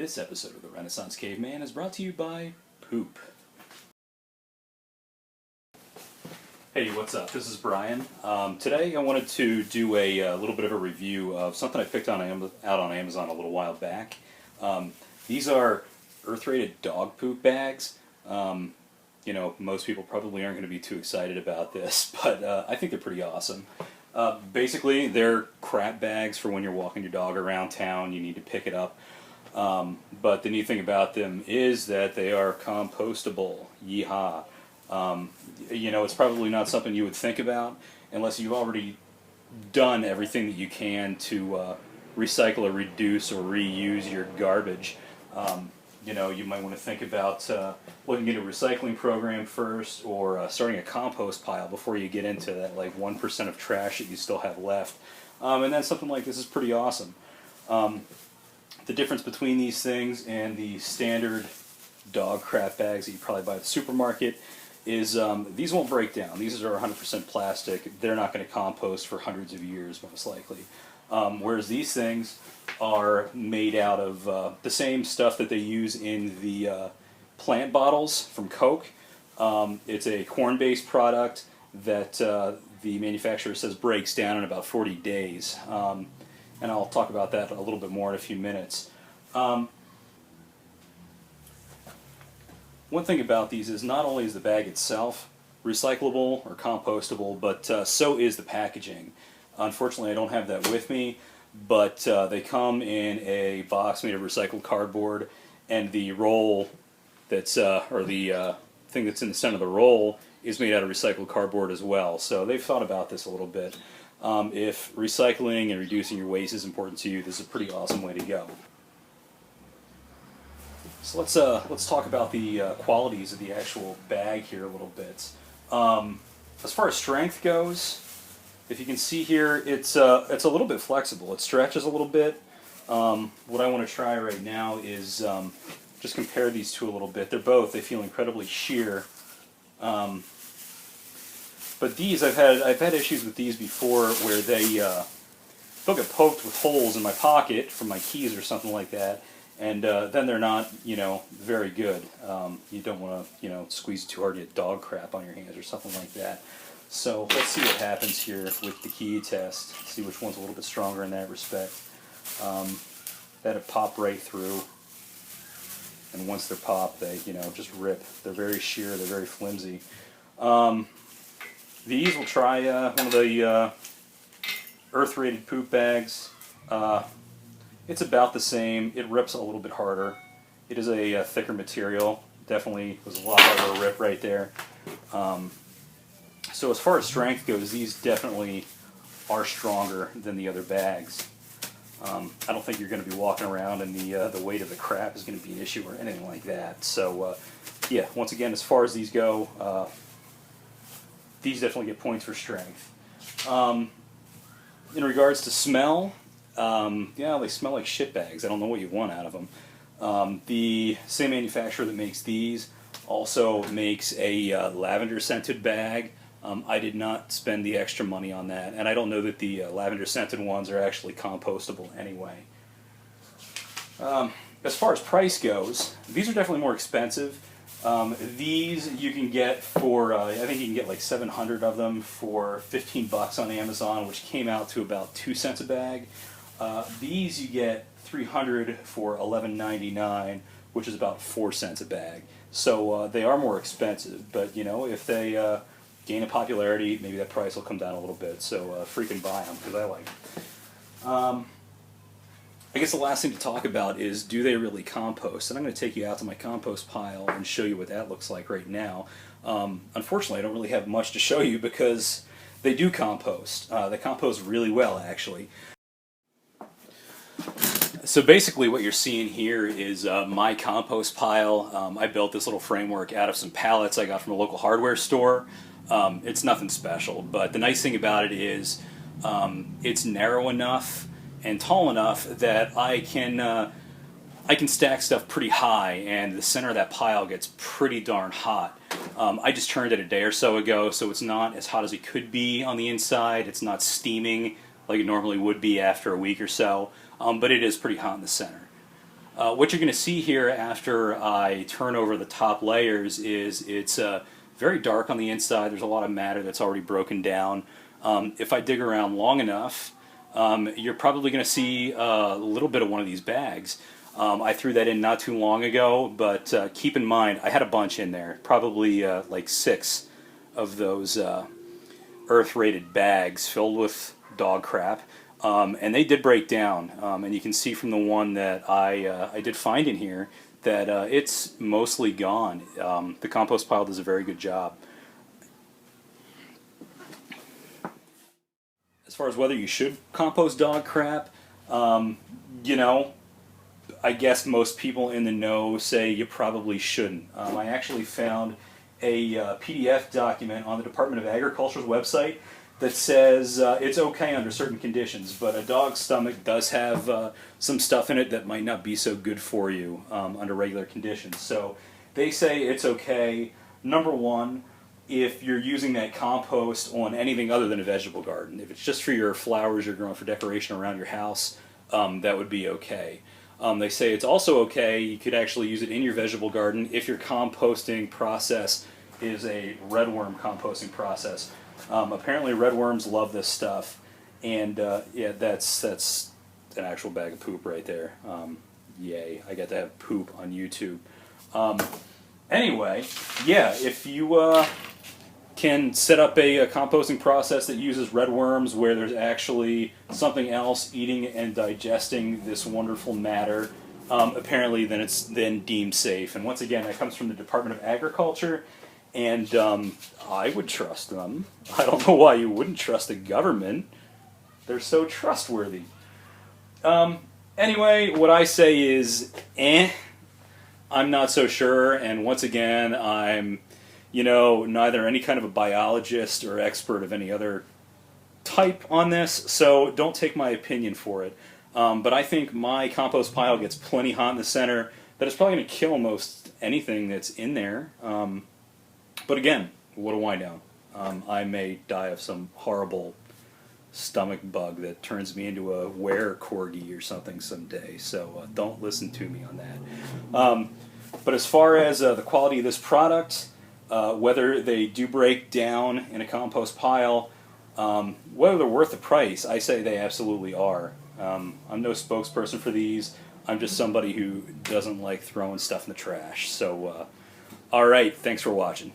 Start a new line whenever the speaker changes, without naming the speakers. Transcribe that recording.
This episode of The Renaissance Caveman is brought to you by Poop. Hey, what's up? This is Brian. Today I wanted to do a little bit of a review of something I picked out on Amazon a little while back. These are earth-rated dog poop bags. You know, most people probably aren't going to be too excited about this, but I think they're pretty awesome. Basically, they're crap bags for when you're walking your dog around town. You need to pick it up. But the neat thing about them is that they are compostable. Yeehaw. You know, it's probably not something you would think about unless you've already done everything that you can to recycle or reduce or reuse your garbage. You know, you might want to think about looking at a recycling program first, or starting a compost pile before you get into that like 1% of trash that you still have left. And then something like this is pretty awesome. The difference between these things and the standard dog crap bags that you probably buy at the supermarket is these won't break down. These are 100% plastic. They're not going to compost for hundreds of years, most likely. Whereas these things are made out of the same stuff that they use in the plant bottles from Coke. It's a corn-based product that the manufacturer says breaks down in about 40 days. And I'll talk about that a little bit more in a few minutes. One thing about these is not only is the bag itself recyclable or compostable, but so is the packaging. Unfortunately, I don't have that with me, but they come in a box made of recycled cardboard, and the roll that's, or the thing that's in the center of the roll is made out of recycled cardboard as well. So they've thought about this a little bit. If recycling and reducing your waste is important to you, this is a pretty awesome way to go. So let's talk about the qualities of the actual bag here a little bit. As far as strength goes, if you can see here, it's a little bit flexible. It stretches a little bit. What I want to try right now is just compare these two a little bit. They feel incredibly sheer. But these, I've had issues with these before where they'll get poked with holes in my pocket from my keys or something like that, and then they're not, you know, very good. You don't want to, you know, squeeze too hard to get dog crap on your hands or something like that. So let's see what happens here with the key test. See which one's a little bit stronger in that respect. That'll pop right through, and once they're popped, they, you know, just rip. They're very sheer. They're very flimsy. These will try one of the earth-rated poop bags. It's about the same. It rips a little bit harder. It is a thicker material. Definitely was a lot harder to rip right there. So as far as strength goes, these definitely are stronger than the other bags. I don't think you're going to be walking around and the weight of the crap is going to be an issue or anything like that. So yeah, once again, as far as these go, these definitely get points for strength. In regards to smell, yeah, they smell like shit bags. I don't know what you want out of them. The same manufacturer that makes these also makes a lavender-scented bag. I did not spend the extra money on that, and I don't know that the lavender-scented ones are actually compostable anyway. As far as price goes, these are definitely more expensive. These you can get for, I think you can get like 700 of them for 15 bucks on Amazon, which came out to about 2 cents a bag. These you get 300 for $11.99, which is about 4 cents a bag. So they are more expensive, but you know, if they gain in popularity, maybe that price will come down a little bit. So freaking buy them, because I like them. I guess the last thing to talk about is, do they really compost? And I'm going to take you out to my compost pile and show you what that looks like right now. Unfortunately, I don't really have much to show you because they do compost. They compost really well, actually. So basically what you're seeing here is my compost pile. I built this little framework out of some pallets I got from a local hardware store. It's nothing special, but the nice thing about it is it's narrow enough and tall enough that I can stack stuff pretty high, and the center of that pile gets pretty darn hot. I just turned it a day or so ago, so it's not as hot as it could be on the inside. It's not steaming like it normally would be after a week or so, but it is pretty hot in the center. What you're going to see here after I turn over the top layers is it's very dark on the inside. There's a lot of matter that's already broken down. If I dig around long enough, you're probably going to see a little bit of one of these bags. I threw that in not too long ago, but keep in mind, I had a bunch in there, probably like 6 of those earth-rated bags filled with dog crap. And they did break down, and you can see from the one that I did find in here that it's mostly gone. The compost pile does a very good job. As far as whether you should compost dog crap, you know, I guess most people in the know say you probably shouldn't. I actually found a PDF document on the Department of Agriculture's website that says it's okay under certain conditions, but a dog's stomach does have some stuff in it that might not be so good for you under regular conditions. So they say it's okay, number one, if you're using that compost on anything other than a vegetable garden. If it's just for your flowers you're growing for decoration around your house, that would be okay. They say it's also okay, you could actually use it in your vegetable garden if your composting process is a redworm composting process. Apparently redworms love this stuff, and yeah, that's an actual bag of poop right there. Yay, I get to have poop on YouTube. Anyway, yeah, if you can set up a composting process that uses redworms where there's actually something else eating and digesting this wonderful matter, apparently then it's then deemed safe. And once again, that comes from the Department of Agriculture, and I would trust them. I don't know why you wouldn't trust the government. They're so trustworthy. Anyway, what I say is, I'm not so sure, and once again, I'm, you know, neither any kind of a biologist or expert of any other type on this, so don't take my opinion for it. But I think my compost pile gets plenty hot in the center that it's probably going to kill most anything that's in there. But again, what do I know? I may die of some horrible stomach bug that turns me into a were-corgi or something someday, so don't listen to me on that. But as far as the quality of this product, whether they do break down in a compost pile, whether they're worth the price, I say they absolutely are. I'm no spokesperson for these. I'm just somebody who doesn't like throwing stuff in the trash. So, alright, thanks for watching.